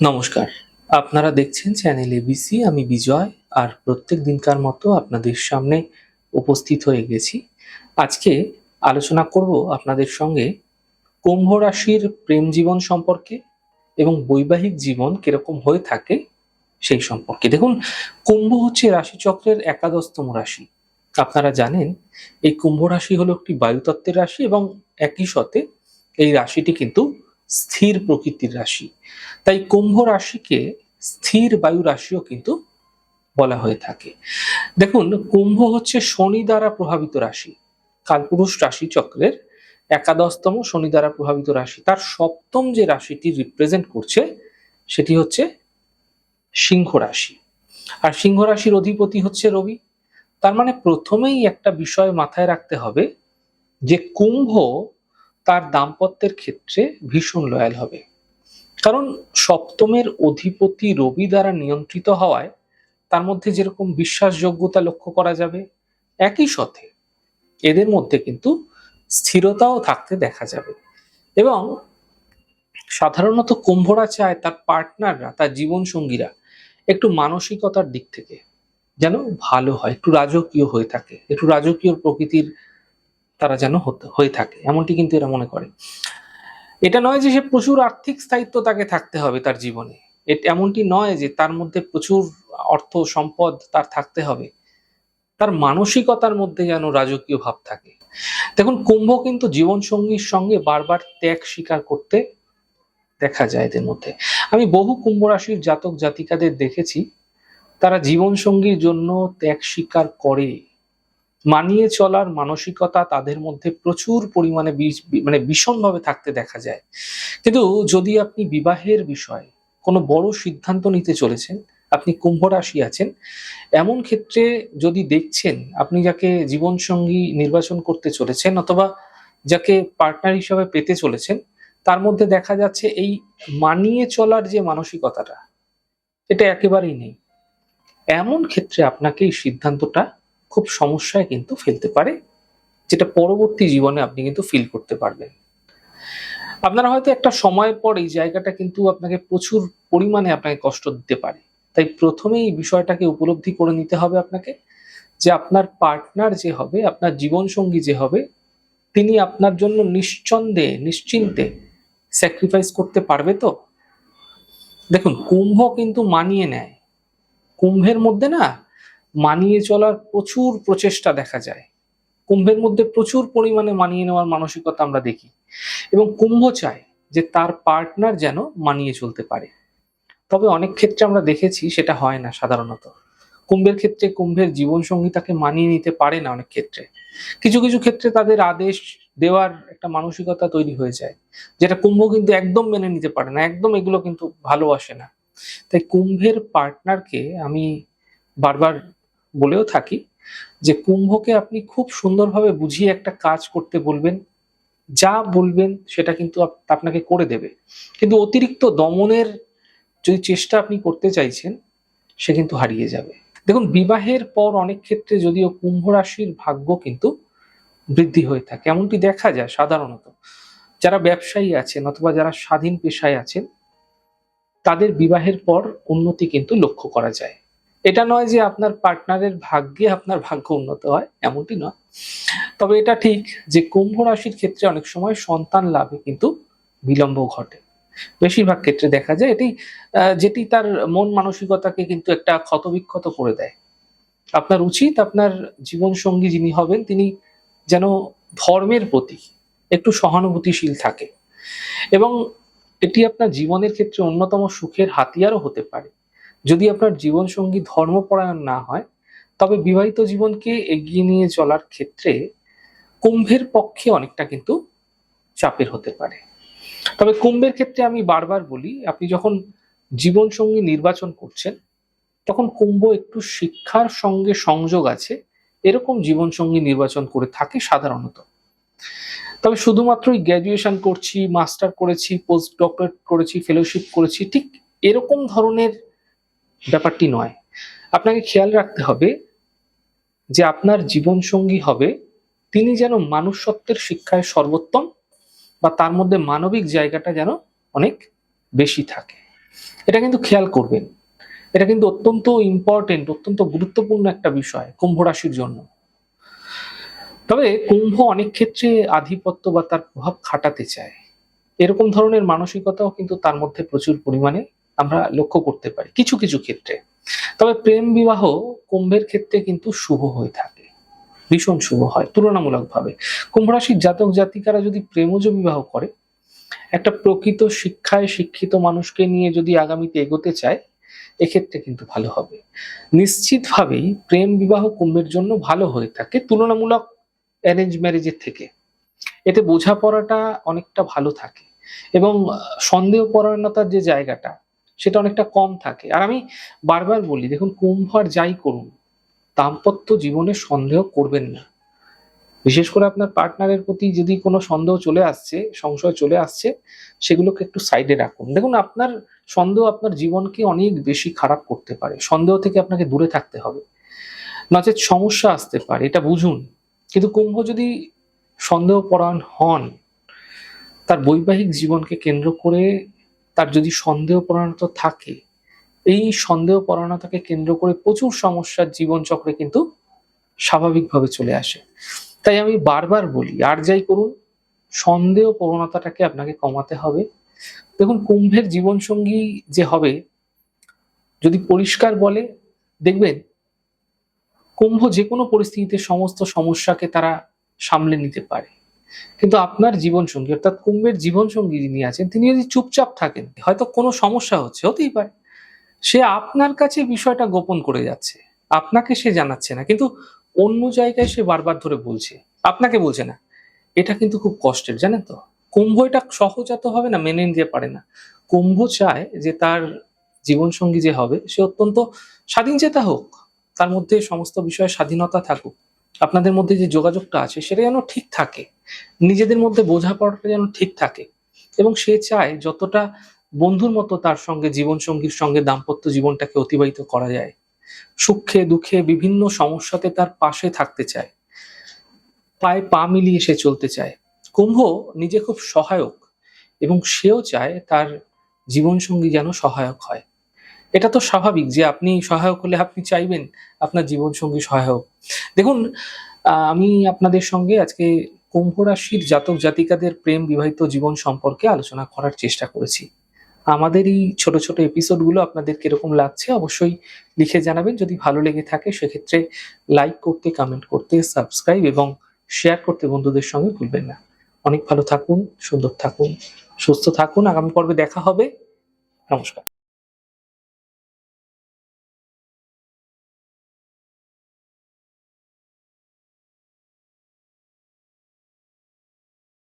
নমস্কার। আপনারা দেখছেন চ্যানেল এবিসি। আমি বিজয়। আর প্রত্যেক দিনকার মতো আপনাদের সামনে উপস্থিত হয়ে গেছি। আজকে আলোচনা করব আপনাদের সঙ্গে কুম্ভ রাশির প্রেম জীবন সম্পর্কে এবং বৈবাহিক জীবন কিরকম হয়ে থাকে সেই সম্পর্কে। দেখুন, কুম্ভ হচ্ছে রাশিচক্রের একাদশতম রাশি। আপনারা জানেন এই কুম্ভ রাশি হলো একটি বায়ুতত্ত্বের রাশি এবং একই সাথে এই রাশিটি কিন্তু স্থির প্রকৃতির রাশি। তাই কুম্ভ রাশিকে স্থির বায়ু রাশিও কিন্তু বলা হয়ে থাকে। দেখুন, কুম্ভ হচ্ছে শনি দ্বারা প্রভাবিত রাশি। কালপুরুষ রাশি চক্রের একাদশতম শনি দ্বারা প্রভাবিত রাশি। তার সপ্তম যে রাশিটি রিপ্রেজেন্ট করছে সেটি হচ্ছে সিংহ রাশি। আর সিংহ রাশির অধিপতি হচ্ছে রবি। তার মানে প্রথমেই একটা বিষয় মাথায় রাখতে হবে যে কুম্ভ তার দাম্পত্যের ক্ষেত্রে ভীষণ লয়াল হবে। কারণ সপ্তমের অধিপতি রবি দ্বারা নিয়ন্ত্রিত হওয়ায় তার মধ্যে যেরকম বিশ্বাসযোগ্যতা লক্ষ্য করা যাবে, একই সাথে এদের মধ্যে কিন্তু স্থিরতাও থাকতে দেখা যাবে। এবং সাধারণত কুম্ভরা চায় তার পার্টনাররা, তার জীবন সঙ্গীরা একটু মানসিকতার দিক থেকে যেন ভালো হয়, একটু রাজকীয় হয়ে থাকে, একটু রাজকীয় প্রকৃতির তারা যেন হয়ে থাকে, এমনটি কিন্তু এরা মনে করে। এটা নয় যে সে প্রচুর আর্থিক স্থায়িত্ব তাকে থাকতে হবে তার জীবনে। এমনটি নয় যে তার মধ্যে প্রচুর অর্থ সম্পদ তার থাকতে হবে। তার মানসিকতার মধ্যে যেন রাজকীয় ভাব থাকে। দেখুন, কুম্ভ কিন্তু জীবন সঙ্গীর সঙ্গে বারবার ত্যাগ স্বীকার করতে দেখা যায় এদের মধ্যে। আমি বহু কুম্ভ রাশির জাতক জাতিকাদের দেখেছি, তারা জীবন সঙ্গীর জন্য ত্যাগ স্বীকার করে। মানিয়ে চলার মানসিকতা তাদের মধ্যে প্রচুর পরিমাণে মানে ভীষণভাবে থাকতে দেখা যায়। কিন্তু যদি আপনি বিবাহের বিষয়ে কোনো বড় সিদ্ধান্ত নিতে চলেছেন, আপনি কুম্ভ রাশি আছেন, এমন ক্ষেত্রে যদি দেখছেন আপনি যাকে জীবন সঙ্গী নির্বাচন করতে চলেছেন অথবা যাকে পার্টনার হিসাবে পেতে চলেছেন, তার মধ্যে দেখা যাচ্ছে এই মানিয়ে চলার যে মানসিকতাটা, এটা একেবারেই নেই। এমন ক্ষেত্রে আপনাকে এই সিদ্ধান্তটা খুব সমস্যায় কিন্তু ফেলতে পারে, যেটা পরবর্তী জীবনে আপনি কিন্তু ফিল করতে পারবেন। আপনারা হয়তো একটা সময় পর এই জায়গাটা কিন্তু আপনাকে প্রচুর পরিমাণে আপনাকে কষ্ট দিতে পারে। তাই প্রথমেই এই বিষয়টাকে উপলব্ধি করে নিতে হবে আপনাকে, যে আপনার পার্টনার যে হবে, আপনার জীবন সঙ্গী যে হবে, তিনি আপনার জন্য নিশ্চন্দেহে নিশ্চিন্তে স্যাক্রিফাইস করতে পারবে তো। দেখুন, কুম্ভ কিন্তু মানিয়ে নেয়। কুম্ভের মধ্যে না মানিয়ে চলার প্রচুর প্রচেষ্টা দেখা যায়। কুম্ভের মধ্যে প্রচুর পরিমাণে মানিয়ে নেওয়ার মানসিকতা আমরা দেখি এবং কুম্ভ চায় যে তার পার্টনার যেন মানিয়ে চলতে পারে। তবে অনেক ক্ষেত্রে আমরা দেখেছি সেটা হয় না সাধারণত। কুম্ভের ক্ষেত্রে কুম্ভের জীবনসঙ্গী তাকে মানিয়ে নিতে পারে না অনেক ক্ষেত্রে। কিছু, কিছু ক্ষেত্রে তাদের আদেশ দেওয়ার একটা মানসিকতা তৈরি হয়ে যায়। যেটা কুম্ভ কিন্তু একদম মেনে নিতে পারে না। একদম এগুলো কিন্তু ভালোবাসে না। তাই কুম্ভের পার্টনারকে আমি বারবার বলেও থাকি যে কুম্ভকে আপনি খুব সুন্দরভাবে বুঝিয়ে একটা কাজ করতে বলবেন। যা বলবেন সেটা কিন্তু আপনাকে করে দেবে। কিন্তু অতিরিক্ত দমনের যদি চেষ্টা আপনি করতে চাইছেন, সে কিন্তু হারিয়ে যাবে। দেখুন, বিবাহের পর অনেক ক্ষেত্রে যদিও কুম্ভ রাশির ভাগ্য কিন্তু বৃদ্ধি হয়ে থাকে, এমনটি দেখা যায় সাধারণত। যারা ব্যবসায়ী আছেন অথবা যারা স্বাধীন পেশায় আছেন, তাদের বিবাহের পর উন্নতি কিন্তু লক্ষ্য করা যায়। এটা নয় যে আপনার পার্টনারের ভাগ্যে আপনার ভাগ্য উন্নত হয়, এমনটি নয়। তবে এটা ঠিক যে কুম্ভ রাশির ক্ষেত্রে অনেক সময় সন্তান লাভে কিন্তু বিলম্ব ঘটে। বেশিরভাগ ক্ষেত্রে দেখা যায় এটি, যেটি তার মন মানসিকতাকে কিন্তু একটা ক্ষতবিক্ষত করে দেয়। আপনার উচিত আপনার জীবনসঙ্গী যিনি হবেন তিনি যেন ধর্মের প্রতি একটু সহানুভূতিশীল থাকে এবং এটি আপনার জীবনের ক্ষেত্রে অন্যতম সুখের হাতিয়ারও হতে পারে। যদি আপনার জীবনসঙ্গী ধর্মপরায়ণ না হয়, তবে বিবাহিত জীবনকে এগিয়ে নিয়ে চলার ক্ষেত্রে কুম্ভের পক্ষে অনেকটা কিন্তু চাপের হতে পারে। তবে কুম্ভের ক্ষেত্রে আমি বারবার বলি, আপনি যখন জীবনসঙ্গী নির্বাচন করছেন, তখন কুম্ভ একটু শিক্ষার সঙ্গে সংযোগ আছে এরকম জীবনসঙ্গী নির্বাচন করে থাকে সাধারণত। তবে শুধুমাত্রই গ্র্যাজুয়েশন করছি, মাস্টার করেছি, পোস্ট ডক্টরেট করেছি, ফেলোশিপ করেছি, ঠিক এরকম ধরনের ব্যাপারটি নয়। আপনাকে খেয়াল রাখতে হবে যে আপনার জীবনসঙ্গী হবে তিনি যেন মানুষত্বের শিক্ষায় সর্বোত্তম বা তার মধ্যে মানবিক জায়গাটা যেন অনেক বেশি থাকে। এটা কিন্তু খেয়াল করবেন। এটা কিন্তু অত্যন্ত ইম্পর্টেন্ট, অত্যন্ত গুরুত্বপূর্ণ একটা বিষয় কুম্ভ রাশির জন্য। তবে কুম্ভ অনেক ক্ষেত্রে আধিপত্য বা তার প্রভাব খাটাতে চায়। এরকম ধরনের মানসিকতাও কিন্তু তার মধ্যে প্রচুর পরিমাণে আমরা লক্ষ্য করতে পারি কিছু, কিছু ক্ষেত্রে। তবে প্রেম বিবাহ কুম্ভের ক্ষেত্রে কিন্তু শুভ হয়ে থাকে। ভীষণ শুভ হয় তুলনামূলকভাবে। কুম্ভ রাশির জাতক জাতিকারা যদি প্রেমজ বিবাহ করে, একটা প্রকৃত শিক্ষায় শিক্ষিত মানুষকে নিয়ে যদি আগামীতে এগোতে চায়, এক্ষেত্রে কিন্তু ভালো হবে। নিশ্চিতভাবেই প্রেম বিবাহ কুম্ভের জন্য ভালো হয়ে থাকে তুলনামূলক অ্যারেঞ্জ ম্যারেজের থেকে। এতে বোঝাপড়াটা অনেকটা ভালো থাকে এবং সন্দেহপরায়ণতার যে জায়গাটা সেটা অনেকটা কম থাকে। আর আমি বারবার বলি, দেখুন কুম্ভ আর যাই করুন, দাম্পত্য জীবনে সন্দেহ করবেন না। বিশেষ করে আপনার পার্টনারের প্রতি যদি কোনো সন্দেহ চলে আসছে, সংশয় চলে আসছে, সেগুলোকে একটু সাইডে রাখুন। দেখুন আপনার সন্দেহ আপনার জীবনকে অনেক বেশি খারাপ করতে পারে। সন্দেহ থেকে আপনাকে দূরে থাকতে হবে। নচেৎ সমস্যা আসতে পারে, এটা বুঝুন। কিন্তু কুম্ভ যদি সন্দেহপরায়ণ হন, তার বৈবাহিক জীবনকে কেন্দ্র করে তার যদি সন্দেহপরায়ণতা থাকে, এই সন্দেহপরায়ণতাকে কেন্দ্র করে প্রচুর সমস্যার জীবনচক্রে কিন্তু স্বাভাবিকভাবে চলে আসে। তাই আমি বারবার বলি, আর যাই করুন, সন্দেহ প্রবণতাটাকে আপনাকে কমাতে হবে। দেখুন কুম্ভের জীবনসঙ্গী যে হবে, যদি পরিষ্কার বলে, দেখবেন কুম্ভ যেকোনো পরিস্থিতিতে সমস্ত সমস্যাকে তারা সামলে নিতে পারে। কিন্তু আপনার জীবনসঙ্গী অর্থাৎ কুম্ভের জীবনসঙ্গী যিনি আছেন, তিনি যদি চুপচাপ থাকেন, হয়তো কোনো সমস্যা হচ্ছে, হতেই পারে। সে আপনার কাছে বিষয়টা গোপন করে যাচ্ছে। আপনাকে সে জানাচ্ছে না। কিন্তু অন্য জায়গায় সে বারবার ধরে বলছে। আপনাকে বলছে না। এটা কিন্তু খুব কষ্টের, জানেন তো? কুম্ভ এটা সহজাতভাবে না মেনে নিতে পারে না। কুম্ভ চায় যে তার জীবনসঙ্গী যে হবে সে অত্যন্ত স্বাধীনচেতা হোক। তার মধ্যে সমস্ত বিষয়ে স্বাধীনতা থাকুক। আপনাদের মধ্যে যে যোগাযোগটা আছে সেটা যেন ঠিক থাকে। নিজেদের মধ্যে বোঝাপড়াটা যেন ঠিক থাকে। এবং সে চায় যতটা বন্ধুর মতো তার সঙ্গে জীবনসঙ্গীর সঙ্গে দাম্পত্য জীবনটাকে অতিবাহিত করা যায়। সুখে দুঃখে বিভিন্ন সমস্যাতে তার পাশে থাকতে চায়। পায়ে পা মিলিয়ে সে চলতে চায়। কুম্ভ নিজে খুব সহায়ক এবং সেও চায় তার জীবনসঙ্গী যেন সহায়ক হয়। এটা তো স্বাভাবিক যে আপনি সহায়ক হলে আপনি চাইবেন আপনার জীবনসঙ্গী সহায়ক। দেখুন আমি আপনাদের সঙ্গে আজকে কুম্ভ রাশির জাতক জাতিকাদের প্রেম বিবাহিত জীবন সম্পর্কে আলোচনা করার চেষ্টা করেছি। আমাদের এই ছোট, ছোট এপিসোডগুলো আপনাদের কিরকম লাগছে অবশ্যই লিখে জানাবেন। যদি ভালো লেগে থাকে সেক্ষেত্রে লাইক করতে, কমেন্ট করতে, সাবস্ক্রাইব এবং শেয়ার করতে বন্ধুদের সঙ্গে ভুলবেন না। অনেক ভালো থাকুন, সুন্দর থাকুন, সুস্থ থাকুন। আগামী পর্বে দেখা হবে। নমস্কার।